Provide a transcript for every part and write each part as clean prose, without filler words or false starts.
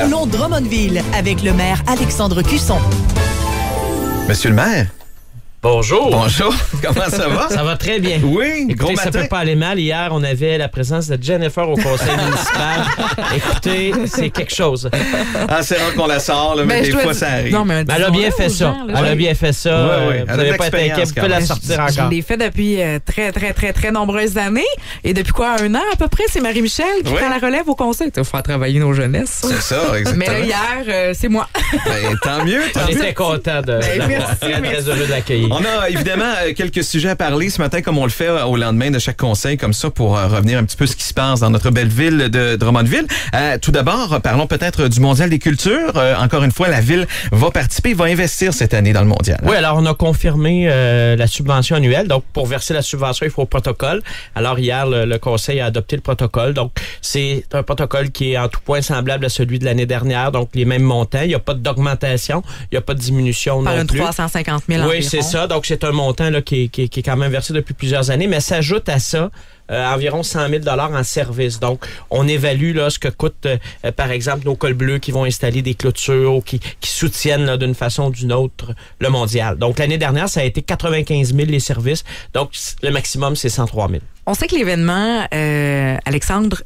Parlons Drummondville avec le maire Alexandre Cusson. Monsieur le maire. Bonjour. Bonjour. Comment ça va? Ça va très bien. Oui, écoutez, gros matin. Ça peut pas aller mal. Hier, on avait la présence de Jennifer au conseil municipal. Écoutez, c'est quelque chose. Ah, c'est rare qu'on la sort, là, mais des fois, ça arrive. Non, mais elle a bien fait ça. Elle a bien fait ça. Oui. Vous n'avez pas été inquiet, vous pouvez la sortir encore. Je l'ai fait depuis très nombreuses années. Et depuis quoi, 1 an à peu près, c'est Marie-Michel qui prend la relève au conseil. Il faut faire travailler nos jeunesses. C'est ça, exactement. Mais là, hier, c'est moi. Ben, tant mieux. On est très contents de très heureux de l'accueillir. On a évidemment quelques sujets à parler ce matin, comme on le fait au lendemain de chaque conseil, comme ça, pour revenir un petit peu ce qui se passe dans notre belle ville de Drummondville. Tout d'abord, parlons peut-être du Mondial des cultures. Encore une fois, la ville va participer, va investir cette année dans le Mondial. Oui, alors on a confirmé la subvention annuelle. Donc, pour verser la subvention, il faut un protocole. Alors, hier, le conseil a adopté le protocole. Donc, c'est un protocole qui est en tout point semblable à celui de l'année dernière. Donc, les mêmes montants. Il n'y a pas d'augmentation. Il n'y a pas de diminution non plus. Par 350 000 Oui, c'est ça. Donc, c'est un montant là, qui est quand même versé depuis plusieurs années, mais s'ajoute à ça environ 100 000 $ en service. Donc, on évalue là ce que coûte, par exemple, nos cols bleus qui vont installer des clôtures ou qui soutiennent là, d'une façon ou d'une autre le mondial. Donc, l'année dernière, ça a été 95 000 les services. Donc, le maximum, c'est 103 000. On sait que l'événement, Alexandre,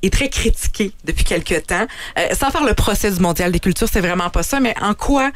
est très critiqué depuis quelques temps. Sans faire le procès du Mondial des cultures, c'est vraiment pas ça, mais en quoi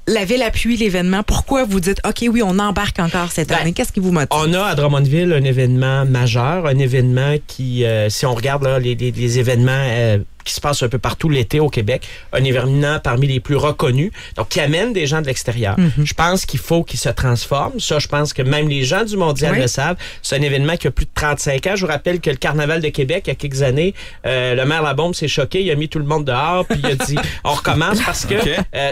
la ville appuie l'événement? Pourquoi vous dites, OK, oui, on embarque encore cette année? Qu'est-ce qui vous motive? On a à Drummondville un événement majeur, un événement qui, si on regarde là, les événements qui se passe un peu partout l'été au Québec, un événement parmi les plus reconnus, donc qui amène des gens de l'extérieur. Je pense qu'il faut qu'il se transforme. Ça, je pense que même les gens du Mondial le savent. C'est un événement qui a plus de 35 ans. Je vous rappelle que le Carnaval de Québec, il y a quelques années, le maire Labombe s'est choqué, il a mis tout le monde dehors, puis il a dit, on recommence parce que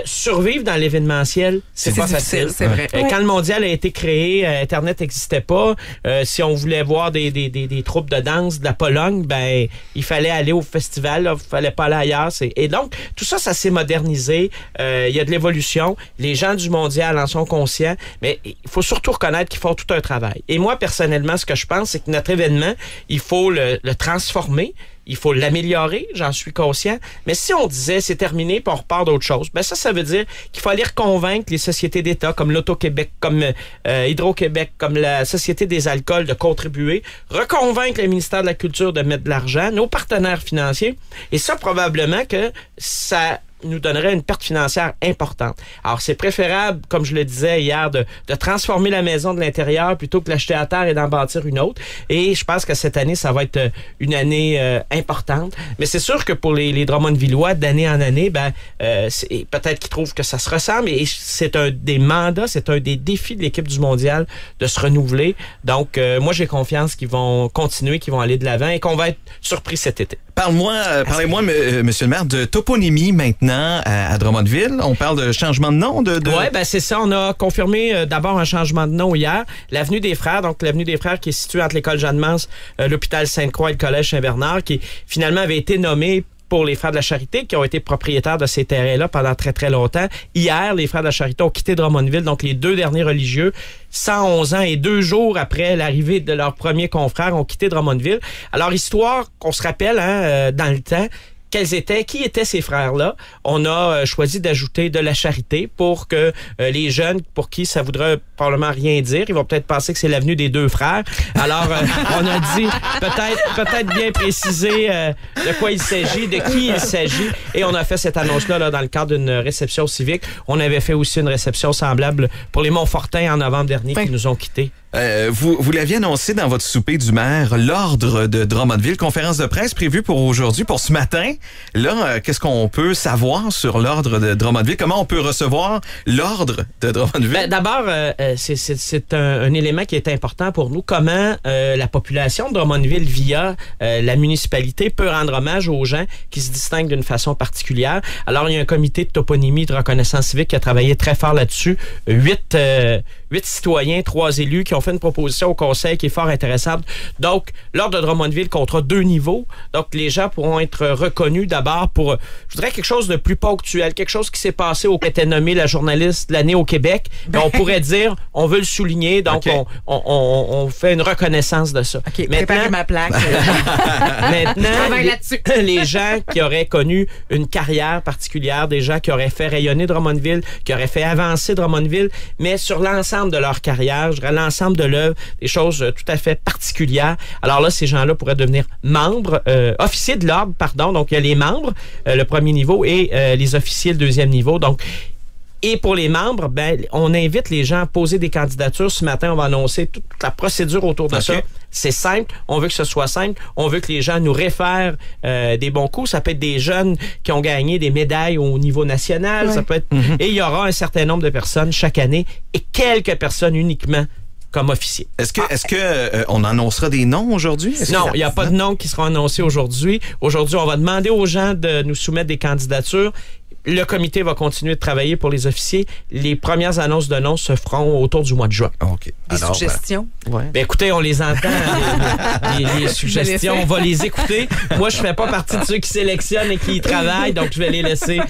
survivre dans l'événementiel, c'est pas facile. C'est vrai. Quand le Mondial a été créé, Internet n'existait pas. Si on voulait voir des troupes de danse de la Pologne, ben il fallait aller au festival, là, fallait pas aller ailleurs. Et donc, tout ça, ça s'est modernisé. Il y a de l'évolution. Les gens du Mondial en sont conscients, mais il faut surtout reconnaître qu'ils font tout un travail. Et moi, personnellement, ce que je pense, c'est que notre événement, il faut le transformer. Il faut l'améliorer, j'en suis conscient. Mais si on disait c'est terminé puis on repart d'autre chose, ben ça veut dire qu'il faut aller reconvaincre les sociétés d'État comme l'Auto-Québec, comme Hydro-Québec, comme la Société des alcools de contribuer, reconvaincre le ministère de la Culture de mettre de l'argent, nos partenaires financiers. Et ça, probablement que ça nous donnerait une perte financière importante. Alors, c'est préférable, comme je le disais hier, de transformer la maison de l'intérieur plutôt que l'acheter à terre et d'en bâtir une autre. Et je pense que cette année, ça va être une année importante. Mais c'est sûr que pour les Drummondvillois, d'année en année, peut-être qu'ils trouvent que ça se ressemble. Et c'est un des mandats, c'est un des défis de l'équipe du Mondial de se renouveler. Donc, moi, j'ai confiance qu'ils vont continuer, qu'ils vont aller de l'avant et qu'on va être surpris cet été. Parlez-moi, monsieur le maire, de toponymie maintenant à Drummondville. On parle de changement de nom? Oui, ben c'est ça. On a confirmé d'abord un changement de nom hier. L'avenue des Frères, donc l'avenue des Frères qui est située entre l'école Jeanne-Mance, l'hôpital Sainte-Croix et le collège Saint-Bernard, qui finalement avait été nommé pour les Frères de la Charité, qui ont été propriétaires de ces terrains-là pendant très, très longtemps. Hier, les Frères de la Charité ont quitté Drummondville, donc les 2 derniers religieux, 111 ans et 2 jours après l'arrivée de leurs premiers confrères, ont quitté Drummondville. Alors, histoire qu'on se rappelle dans le temps, qui étaient ces frères-là. On a choisi d'ajouter de la charité pour que les jeunes, pour qui ça voudrait probablement rien dire, ils vont peut-être penser que c'est l'avenue des 2 frères. Alors, on a dit peut-être bien préciser de quoi il s'agit, de qui il s'agit. Et on a fait cette annonce-là là, dans le cadre d'une réception civique. On avait fait aussi une réception semblable pour les Montfortins en novembre dernier qui nous ont quittés. Vous l'aviez annoncé dans votre souper du maire, l'ordre de Drummondville, conférence de presse prévue pour aujourd'hui, pour ce matin. Là, qu'est-ce qu'on peut savoir sur l'ordre de Drummondville? Comment on peut recevoir l'ordre de Drummondville? Ben, d'abord, c'est un élément qui est important pour nous. Comment la population de Drummondville, via la municipalité, peut rendre hommage aux gens qui se distinguent d'une façon particulière. Alors, il y a un comité de toponymie de reconnaissance civique qui a travaillé très fort là-dessus. 8 8 citoyens, 3 élus qui ont fait une proposition au conseil qui est fort intéressante. Donc, l'Ordre de Drummondville comptera 2 niveaux. Donc, les gens pourront être reconnus d'abord pour, je dirais, quelque chose de plus ponctuel, quelque chose qui s'est passé au était nommé la journaliste de l'année au Québec. Et on pourrait dire, on veut le souligner, donc on fait une reconnaissance de ça. OK, préparez ma plaque. Maintenant, les gens qui auraient connu une carrière particulière, des gens qui auraient fait rayonner Drummondville, qui auraient fait avancer Drummondville, mais sur l'ensemble de leur carrière, je dirais l'ensemble de l'œuvre, des choses tout à fait particulières. Alors là, ces gens-là pourraient devenir membres, officiers de l'ordre, pardon. Donc, il y a les membres, le premier niveau, et les officiers, le deuxième niveau. Donc, et pour les membres, ben, on invite les gens à poser des candidatures. Ce matin, on va annoncer toute la procédure autour de ça. C'est simple. On veut que ce soit simple. On veut que les gens nous réfèrent des bons coups. Ça peut être des jeunes qui ont gagné des médailles au niveau national. Ça peut être... Et il y aura un certain nombre de personnes chaque année et quelques personnes uniquement comme officiers. Est-ce que on annoncera des noms aujourd'hui? Non, il n'y a pas de noms qui seront annoncés aujourd'hui. Aujourd'hui, on va demander aux gens de nous soumettre des candidatures. Le comité va continuer de travailler pour les officiers. Les premières annonces de noms se feront autour du mois de juin. OK. Des suggestions? Ben, écoutez, on les entend, les suggestions. On va les écouter. Moi, je ne fais pas partie de ceux qui sélectionnent et qui y travaillent, donc je vais les laisser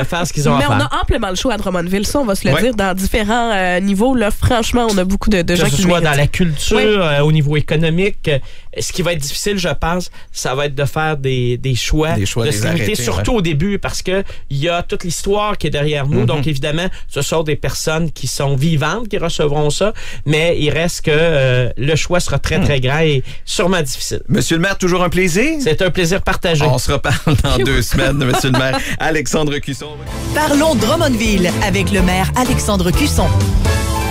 faire ce qu'ils ont à faire. Mais on a amplement le choix à Drummondville. Ça, on va se le dire, dans différents niveaux. Là, franchement, on a beaucoup de gens qui que ce soit dans la culture, au niveau économique. Ce qui va être difficile, je pense, ça va être de faire des choix de se limiter, surtout au début, parce que il y a toute l'histoire qui est derrière nous. Donc, évidemment, ce sont des personnes qui sont vivantes qui recevront ça, mais il reste que le choix sera très, très grand et sûrement difficile. Monsieur le maire, toujours un plaisir. C'est un plaisir partagé. On se reparle dans 2 semaines, Monsieur le maire Alexandre Cusson. Parlons Drummondville avec le maire Alexandre Cusson.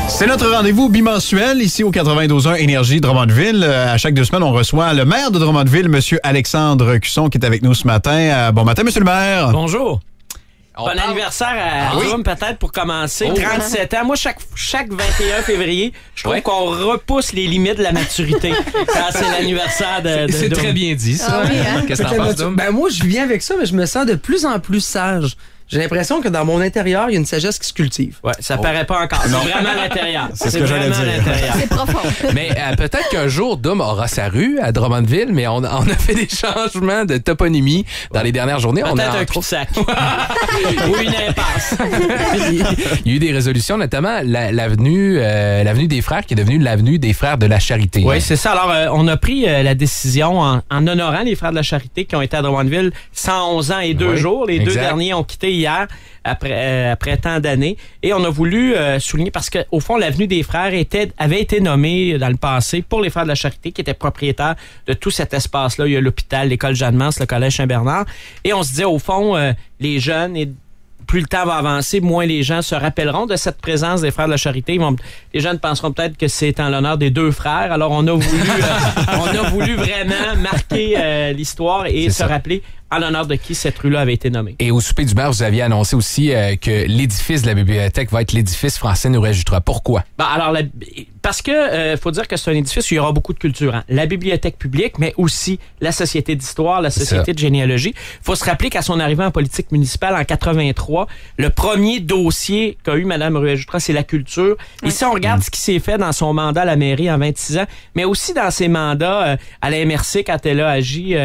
C'est notre rendez-vous bimensuel ici au 92.1 Énergie Drummondville. À chaque 2 semaines, on reçoit le maire de Drummondville, Monsieur Alexandre Cusson, qui est avec nous ce matin. Bon matin, Monsieur le maire. Bonjour. Bon anniversaire à Drum, peut-être, pour commencer. 37 ans. Moi, chaque 21 février, je trouve qu'on repousse les limites de la maturité quand c'est l'anniversaire de C'est Drum. très bien dit, ça. Ah oui, hein? Qu'est-ce que t'en penses, Dom? Ben moi, je vis avec ça, mais je me sens de plus en plus sage. J'ai l'impression que dans mon intérieur, il y a une sagesse qui se cultive. Ouais, ça paraît pas encore. C'est vraiment à l'intérieur. C'est ce que j'allais vraiment dire. à l'intérieur. C'est profond. Mais peut-être qu'un jour, Dom aura sa rue à Drummondville, mais on a fait des changements de toponymie dans les dernières journées. Peut-être un cul-de-sac. Ou une impasse. Il y a eu des résolutions, notamment l'avenue des Frères, qui est devenue l'avenue des Frères de la Charité. Oui, c'est ça. Alors, on a pris la décision en honorant les Frères de la Charité qui ont été à Drummondville 111 ans et 2 jours. Les 2 derniers ont quitté hier après tant d'années. Et on a voulu souligner, parce que au fond, l'avenue des Frères avait été nommée dans le passé pour les Frères de la Charité, qui étaient propriétaires de tout cet espace-là. Il y a l'hôpital, l'école Jeanne-Mance, le collège Saint-Bernard. Et on se disait, au fond, les jeunes, et plus le temps va avancer, moins les gens se rappelleront de cette présence des Frères de la Charité. Les jeunes penseront peut-être que c'est en l'honneur des 2 frères. Alors, on a voulu vraiment marquer l'histoire et se rappeler en l'honneur de qui cette rue-là avait été nommée. Et au souper du maire, vous aviez annoncé aussi que l'édifice de la bibliothèque va être l'édifice Français Nourret Jutra. Pourquoi? Alors, parce que faut dire que c'est un édifice où il y aura beaucoup de culture. Hein. La bibliothèque publique, mais aussi la Société d'histoire, la Société de généalogie. Il faut se rappeler qu'à son arrivée en politique municipale en 83, le premier dossier qu'a eu Mme Nourret-Jutra, c'est la culture. Ici, on regarde ce qui s'est fait dans son mandat à la mairie en 26 ans, mais aussi dans ses mandats à la MRC quand elle a agi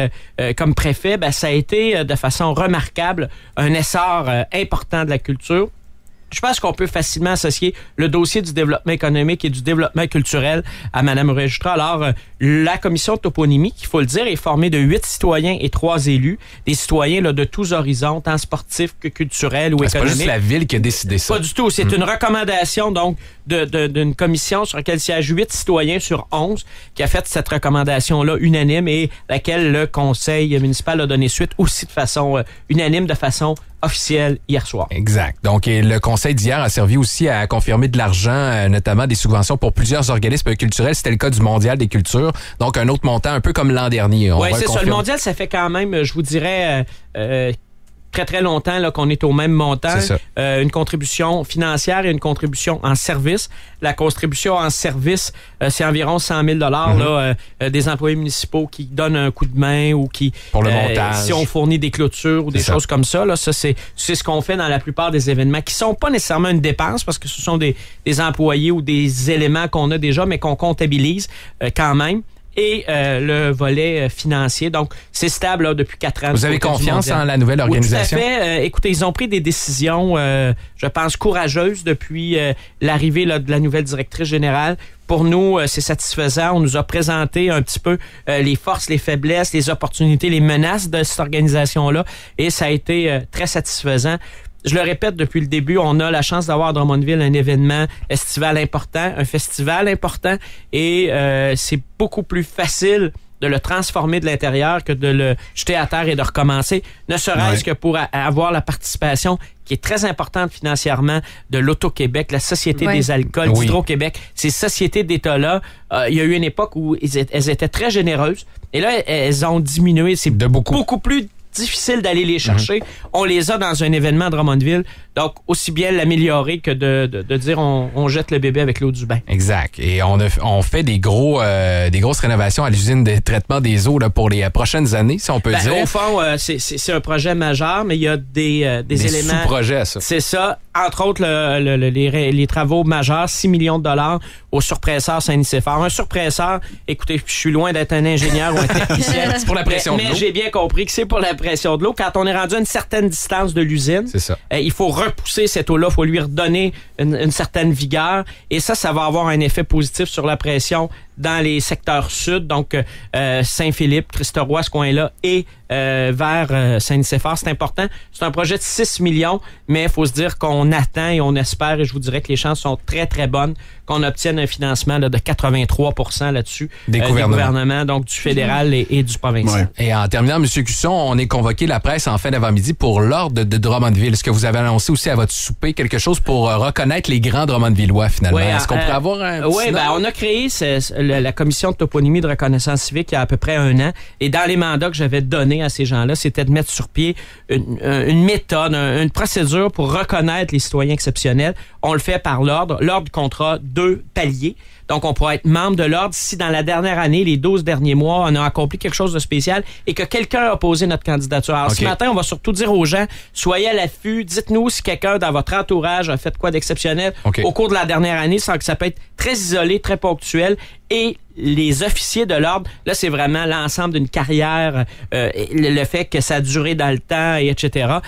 comme préfet. Ça a été de façon remarquable un essor important de la culture. Je pense qu'on peut facilement associer le dossier du développement économique et du développement culturel à Mme Nourret-Jutra. Alors, la commission de toponymie, il faut le dire, est formée de 8 citoyens et 3 élus. Des citoyens là, de tous horizons, tant sportifs que culturels ou économiques. C'est pas juste la ville qui a décidé ça. Pas du tout. C'est une recommandation donc d'une commission sur laquelle siègent 8 citoyens sur 11 qui a fait cette recommandation-là unanime et laquelle le conseil municipal a donné suite aussi de façon unanime, de façon officielle hier soir. Exact. Donc, le conseil d'hier a servi aussi à confirmer de l'argent, notamment des subventions pour plusieurs organismes culturels. C'était le cas du Mondial des cultures. Donc, un autre montant, un peu comme l'an dernier. Oui, c'est ça. Le Mondial, ça fait quand même, je vous dirais, très, très longtemps là, qu'on est au même montant. C'est ça. Une contribution financière et une contribution en service. La contribution en service, c'est environ 100 000 là, des employés municipaux qui donnent un coup de main ou qui... Pour le montage. Si on fournit des clôtures ou des choses comme ça, là, ça c'est ce qu'on fait dans la plupart des événements qui sont pas nécessairement une dépense parce que ce sont des employés ou des éléments qu'on a déjà, mais qu'on comptabilise quand même. Et le volet financier. Donc, c'est stable là, depuis 4 ans. Vous avez confiance en la nouvelle organisation? Oui, tout à fait. Écoutez, ils ont pris des décisions, je pense, courageuses depuis l'arrivée là, de la nouvelle directrice générale. Pour nous, c'est satisfaisant. On nous a présenté un petit peu les forces, les faiblesses, les opportunités, les menaces de cette organisation-là. Et ça a été très satisfaisant. Je le répète depuis le début, on a la chance d'avoir à Drummondville un événement estival important, un festival important, et c'est beaucoup plus facile de le transformer de l'intérieur que de le jeter à terre et de recommencer, ne serait-ce que pour avoir la participation qui est très importante financièrement de l'Auto-Québec, la Société des alcools d'Hydro-Québec. Ces sociétés d'État-là, il y a eu une époque où elles étaient très généreuses, et là, elles ont diminué. C'est beaucoup plus difficile d'aller les chercher. On les a dans un événement à Drummondville. Donc, aussi bien l'améliorer que de dire on jette le bébé avec l'eau du bain. Exact. Et on fait des grosses rénovations à l'usine de traitement des eaux là, pour les prochaines années, si on peut dire. Au fond, c'est un projet majeur, mais il y a des éléments... sous-projets, ça. C'est ça. Entre autres, les travaux majeurs, 6 millions de dollars au surpresseur Saint-Nicéphore. Un surpresseur, écoutez, je suis loin d'être un ingénieur ou un technicien. C'est pour la pression de l'eau. Mais j'ai bien compris que c'est pour la pression de l'eau. Quand on est rendu à une certaine distance de l'usine, c'est ça. Il faut repousser cette eau-là, il faut lui redonner une certaine vigueur. Et ça va avoir un effet positif sur la pression dans les secteurs sud, donc Saint-Philippe, Christ-Roi, ce coin-là, et vers Saint-Nicéphore. C'est important. C'est un projet de 6 millions, mais il faut se dire qu'on attend et on espère, et je vous dirais que les chances sont très, très bonnes, qu'on obtienne un financement là, de 83 % là-dessus des gouvernements, donc du fédéral et du provincial. Ouais. Et en terminant, M. Cusson, on est convoqué la presse en fin d'avant-midi pour l'ordre de Drummondville. Est-ce que vous avez annoncé aussi à votre souper quelque chose pour reconnaître les grands Drummondvillois, finalement? Est-ce qu'on pourrait avoir un petit Oui, on a créé la commission de toponymie de reconnaissance civique il y a à peu près 1 an. Et dans les mandats que j'avais donnés à ces gens-là, c'était de mettre sur pied une méthode, une procédure pour reconnaître les citoyens exceptionnels. On le fait par l'ordre. L'ordre comptera 2 paliers. Donc, on pourra être membre de l'ordre si dans la dernière année, les 12 derniers mois, on a accompli quelque chose de spécial et que quelqu'un a posé notre candidature. Alors, ce matin, on va surtout dire aux gens, soyez à l'affût, dites-nous si quelqu'un dans votre entourage a fait quoi d'exceptionnel au cours de la dernière année, sans que ça peut être très isolé, très ponctuel. Et les officiers de l'ordre, là, c'est vraiment l'ensemble d'une carrière, le fait que ça a duré dans le temps, et etc.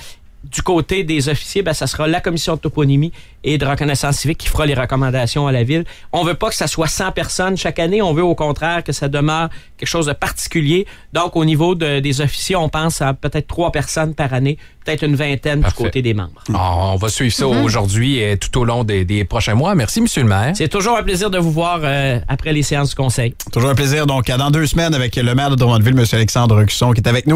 Du côté des officiers, ça sera la commission de toponymie et de reconnaissance civique qui fera les recommandations à la ville. On veut pas que ça soit 100 personnes chaque année. On veut au contraire que ça demeure quelque chose de particulier. Donc, au niveau des officiers, on pense à peut-être 3 personnes par année, peut-être une vingtaine du côté des membres. On va suivre ça aujourd'hui et tout au long des prochains mois. Merci, M. le maire. C'est toujours un plaisir de vous voir après les séances du conseil. Toujours un plaisir. Donc, dans 2 semaines avec le maire de Drummondville, M. Alexandre Cusson, qui est avec nous.